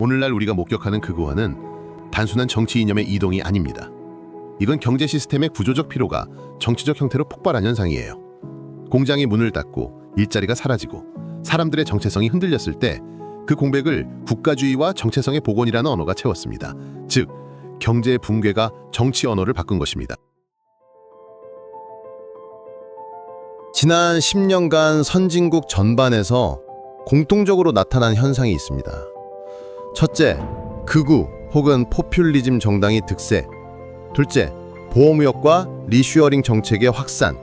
오늘날 우리가 목격하는 극우화는 단순한 정치 이념의 이동이 아닙니다. 이건 경제 시스템의 구조적 피로가 정치적 형태로 폭발한 현상이에요. 공장이 문을 닫고 일자리가 사라지고 사람들의 정체성이 흔들렸을 때 그 공백을 국가주의와 정체성의 복원이라는 언어가 채웠습니다. 즉, 경제의 붕괴가 정치 언어를 바꾼 것입니다. 지난 10년간 선진국 전반에서 공통적으로 나타난 현상이 있습니다. 첫째, 극우 혹은 포퓰리즘 정당이 득세. 둘째, 보호무역과 리슈어링 정책의 확산.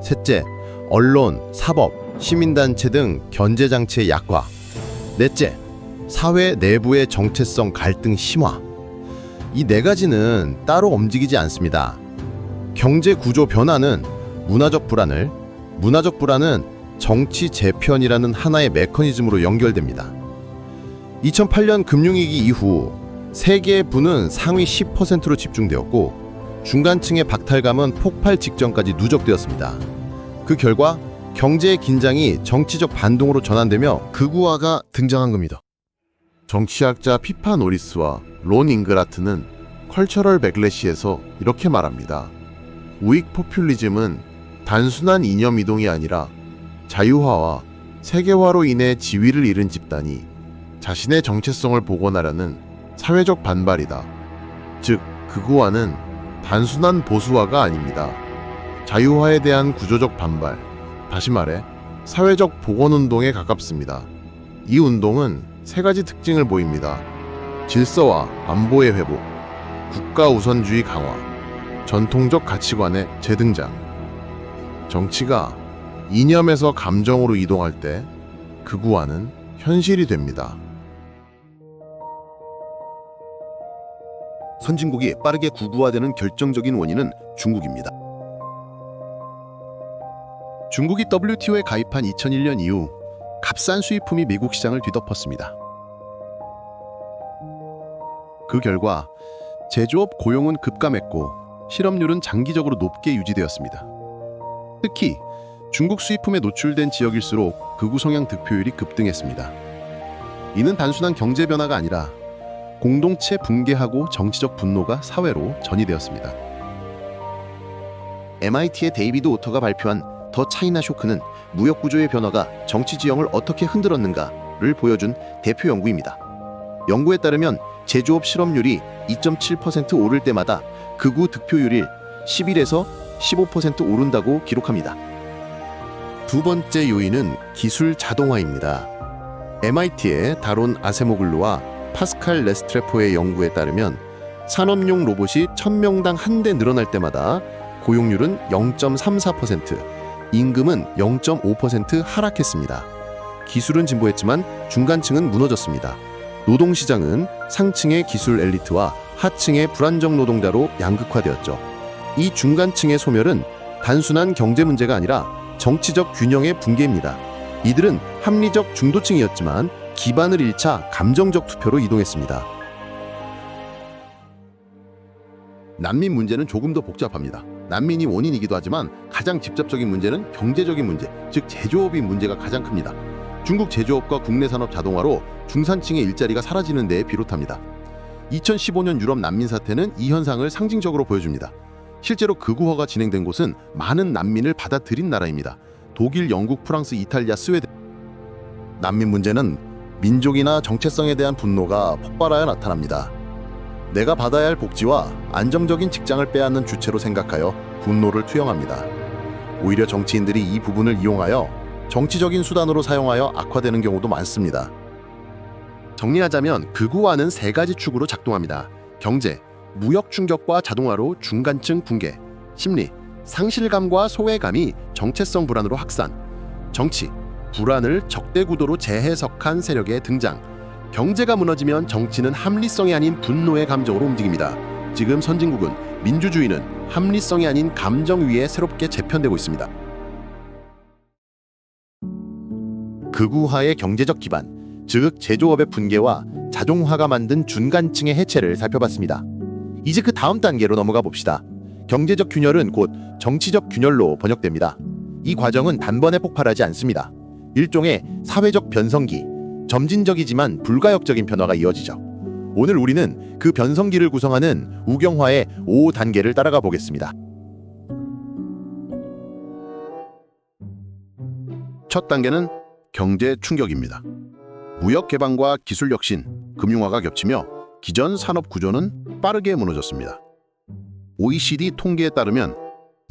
셋째, 언론, 사법, 시민단체 등 견제장치의 약화. 넷째, 사회 내부의 정체성 갈등 심화. 이 네 가지는 따로 움직이지 않습니다. 경제 구조 변화는 문화적 불안을, 문화적 불안은 정치 재편이라는 하나의 메커니즘으로 연결됩니다. 2008년 금융위기 이후 세계의 부는 상위 10%로 집중되었고 중간층의 박탈감은 폭발 직전까지 누적되었습니다. 그 결과 경제의 긴장이 정치적 반동으로 전환되며 극우화가 등장한 겁니다. 정치학자 피파 노리스와 론 잉그라트는 컬처럴 백래시에서 이렇게 말합니다. 우익 포퓰리즘은 단순한 이념 이동이 아니라 자유화와 세계화로 인해 지위를 잃은 집단이 자신의 정체성을 복원하려는 사회적 반발이다. 즉, 극우화는 단순한 보수화가 아닙니다. 자유화에 대한 구조적 반발, 다시 말해 사회적 복원운동에 가깝습니다. 이 운동은 세 가지 특징을 보입니다. 질서와 안보의 회복, 국가 우선주의 강화, 전통적 가치관의 재등장. 정치가 이념에서 감정으로 이동할 때 극우화는 현실이 됩니다. 선진국이 빠르게 극우화되는 결정적인 원인은 중국입니다. 중국이 WTO에 가입한 2001년 이후 값싼 수입품이 미국 시장을 뒤덮었습니다. 그 결과 제조업 고용은 급감했고 실업률은 장기적으로 높게 유지되었습니다. 특히 중국 수입품에 노출된 지역일수록 극우 성향 득표율이 급등했습니다. 이는 단순한 경제 변화가 아니라 공동체 붕괴하고 정치적 분노가 사회로 전이되었습니다. MIT의 데이비드 오터가 발표한 더 차이나 쇼크는 무역 구조의 변화가 정치 지형을 어떻게 흔들었는가를 보여준 대표 연구입니다. 연구에 따르면 제조업 실업률이 2.7% 오를 때마다 극우 득표율이 11에서 15% 오른다고 기록합니다. 두 번째 요인은 기술 자동화입니다. MIT의 다론 아세모글루와 파스칼 레스트레포의 연구에 따르면 산업용 로봇이 1000명당 한 대 늘어날 때마다 고용률은 0.34%, 임금은 0.5% 하락했습니다. 기술은 진보했지만 중간층은 무너졌습니다. 노동시장은 상층의 기술 엘리트와 하층의 불안정 노동자로 양극화되었죠. 이 중간층의 소멸은 단순한 경제 문제가 아니라 정치적 균형의 붕괴입니다. 이들은 합리적 중도층이었지만 기반을 잃자 감정적 투표로 이동했습니다. 난민 문제는 조금 더 복잡합니다. 난민이 원인이기도 하지만 가장 직접적인 문제는 경제적인 문제, 즉 제조업이 문제가 가장 큽니다. 중국 제조업과 국내 산업 자동화로 중산층의 일자리가 사라지는 데에 비롯합니다. 2015년 유럽 난민 사태는 이 현상을 상징적으로 보여줍니다. 실제로 극우화가 진행된 곳은 많은 난민을 받아들인 나라입니다. 독일, 영국, 프랑스, 이탈리아, 스웨덴. 난민 문제는 민족이나 정체성에 대한 분노가 폭발하여 나타납니다. 내가 받아야 할 복지와 안정적인 직장을 빼앗는 주체로 생각하여 분노를 투영합니다. 오히려 정치인들이 이 부분을 이용하여 정치적인 수단으로 사용하여 악화되는 경우도 많습니다. 정리하자면 극우화는 세 가지 축으로 작동합니다. 경제, 무역 충격과 자동화로 중간층 붕괴, 심리, 상실감과 소외감이 정체성 불안으로 확산, 정치, 불안을 적대 구도로 재해석한 세력의 등장, 경제가 무너지면 정치는 합리성이 아닌 분노의 감정으로 움직입니다. 지금 선진국은 민주주의는 합리성이 아닌 감정 위에 새롭게 재편되고 있습니다. 극우화의 경제적 기반, 즉 제조업의 붕괴와 자동화가 만든 중간층의 해체를 살펴봤습니다. 이제 그 다음 단계로 넘어가 봅시다. 경제적 균열은 곧 정치적 균열로 번역됩니다. 이 과정은 단번에 폭발하지 않습니다. 일종의 사회적 변성기, 점진적이지만 불가역적인 변화가 이어지죠. 오늘 우리는 그 변성기를 구성하는 우경화의 5단계를 따라가 보겠습니다. 첫 단계는 경제 충격입니다. 무역 개방과 기술 혁신, 금융화가 겹치며 기존 산업 구조는 빠르게 무너졌습니다. OECD 통계에 따르면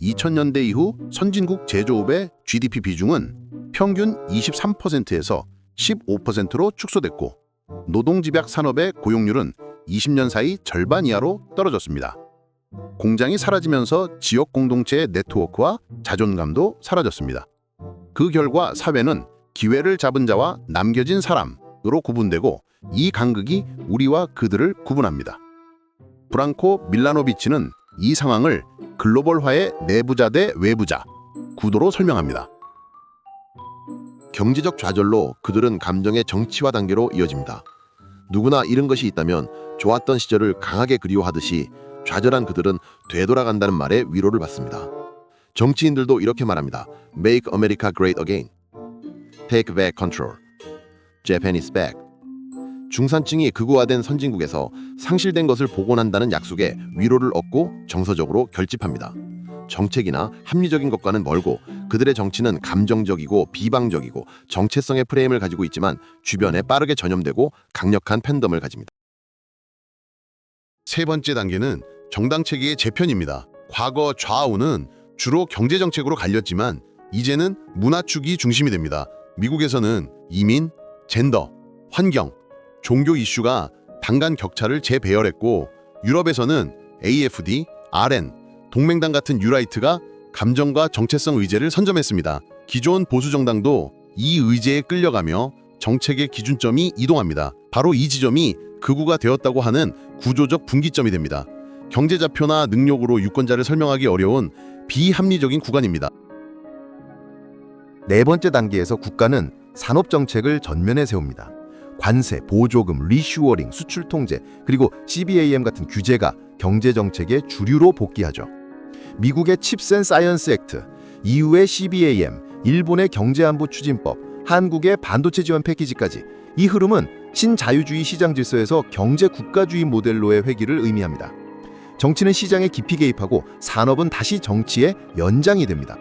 2000년대 이후 선진국 제조업의 GDP 비중은 평균 23%에서 15%로 축소됐고 노동집약 산업의 고용률은 20년 사이 절반 이하로 떨어졌습니다. 공장이 사라지면서 지역 공동체의 네트워크와 자존감도 사라졌습니다. 그 결과 사회는 기회를 잡은 자와 남겨진 사람으로 구분되고 이 간극이 우리와 그들을 구분합니다. 프랑코 밀라노비치는 이 상황을 글로벌화의 내부자 대 외부자 구도로 설명합니다. 경제적 좌절로 그들은 감정의 정치화 단계로 이어집니다. 누구나 잃은 것이 있다면 좋았던 시절을 강하게 그리워하듯이 좌절한 그들은 되돌아간다는 말에 위로를 받습니다. 정치인들도 이렇게 말합니다. Make America Great Again. Take back control. Japan is back. 중산층이 극우화된 선진국에서 상실된 것을 복원한다는 약속에 위로를 얻고 정서적으로 결집합니다. 정책이나 합리적인 것과는 멀고 그들의 정치는 감정적이고 비방적이고 정체성의 프레임을 가지고 있지만 주변에 빠르게 전염되고 강력한 팬덤을 가집니다. 세 번째 단계는 정당 체계의 재편입니다. 과거 좌우는 주로 경제 정책으로 갈렸지만 이제는 문화 축이 중심이 됩니다. 미국에서는 이민, 젠더, 환경, 종교 이슈가 당간 격차를 재배열했고 유럽에서는 AfD, RN, 동맹당 같은 뉴라이트가 감정과 정체성 의제를 선점했습니다. 기존 보수 정당도 이 의제에 끌려가며 정책의 기준점이 이동합니다. 바로 이 지점이 극우가 되었다고 하는 구조적 분기점이 됩니다. 경제자표나 능력으로 유권자를 설명하기 어려운 비합리적인 구간입니다. 네 번째 단계에서 국가는 산업정책을 전면에 세웁니다. 관세, 보조금, 리슈어링, 수출 통제, 그리고 CBAM 같은 규제가 경제정책의 주류로 복귀하죠. 미국의 칩스 앤 사이언스 액트, EU의 CBAM, 일본의 경제안보 추진법, 한국의 반도체 지원 패키지까지 이 흐름은 신자유주의 시장 질서에서 경제 국가주의 모델로의 회귀를 의미합니다. 정치는 시장에 깊이 개입하고 산업은 다시 정치의 연장이 됩니다.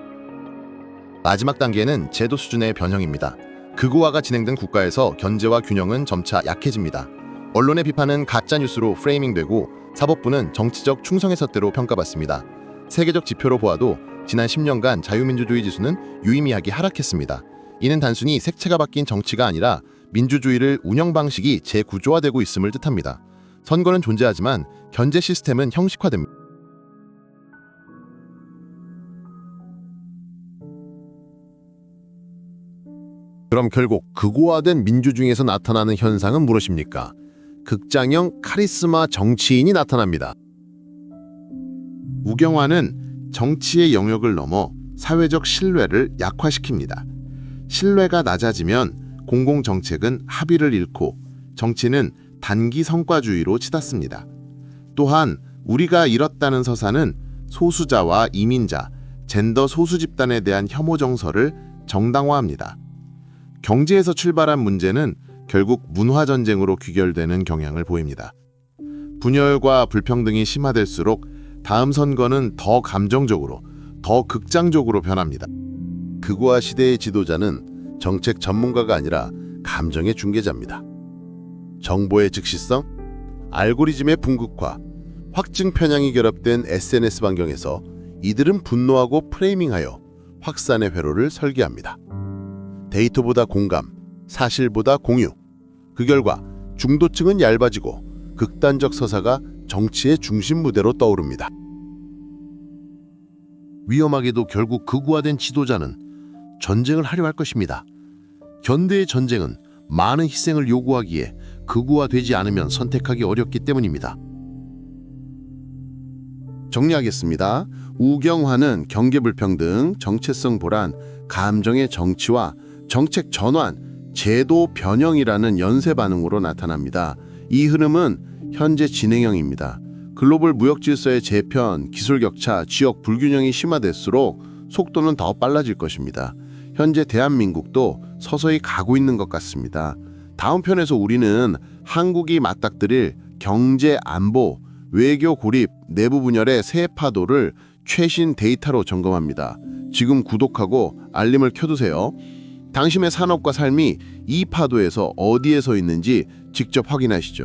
마지막 단계는 제도 수준의 변형입니다. 극우화가 진행된 국가에서 견제와 균형은 점차 약해집니다. 언론의 비판은 가짜뉴스로 프레이밍되고 사법부는 정치적 충성의 잣대로 평가받습니다. 세계적 지표로 보아도 지난 10년간 자유민주주의 지수는 유의미하게 하락했습니다. 이는 단순히 색채가 바뀐 정치가 아니라 민주주의를 운영 방식이 재구조화되고 있음을 뜻합니다. 선거는 존재하지만 견제 시스템은 형식화됩니다. 그럼 결국 극우화된 민주주의에서 나타나는 현상은 무엇입니까? 극장형 카리스마 정치인이 나타납니다. 우경화는 정치의 영역을 넘어 사회적 신뢰를 약화시킵니다. 신뢰가 낮아지면 공공정책은 합의를 잃고 정치는 단기 성과주의로 치닫습니다. 또한 우리가 잃었다는 서사는 소수자와 이민자, 젠더 소수 집단에 대한 혐오 정서를 정당화합니다. 경제에서 출발한 문제는 결국 문화전쟁으로 귀결되는 경향을 보입니다. 분열과 불평등이 심화될수록 다음 선거는 더 감정적으로, 더 극장적으로 변합니다. 극우화 시대의 지도자는 정책 전문가가 아니라 감정의 중개자입니다. 정보의 즉시성, 알고리즘의 분극화, 확증 편향이 결합된 SNS 반경에서 이들은 분노하고 프레이밍하여 확산의 회로를 설계합니다. 데이터보다 공감, 사실보다 공유. 그 결과 중도층은 얇아지고 극단적 서사가 정치의 중심 무대로 떠오릅니다. 위험하게도 결국 극우화된 지도자는 전쟁을 하려 할 것입니다. 현대의 전쟁은 많은 희생을 요구하기에 극우화되지 않으면 선택하기 어렵기 때문입니다. 정리하겠습니다. 우경화는 경계불평등, 정체성 보란, 감정의 정치와 정책 전환, 제도 변형이라는 연쇄 반응으로 나타납니다. 이 흐름은 현재 진행형입니다. 글로벌 무역 질서의 재편, 기술 격차, 지역 불균형이 심화될수록 속도는 더 빨라질 것입니다. 현재 대한민국도 서서히 가고 있는 것 같습니다. 다음 편에서 우리는 한국이 맞닥뜨릴 경제 안보, 외교 고립, 내부 분열의 새 파도를 최신 데이터로 점검합니다. 지금 구독하고 알림을 켜두세요. 당신의 산업과 삶이 이 파도에서 어디에 서 있는지 직접 확인하시죠.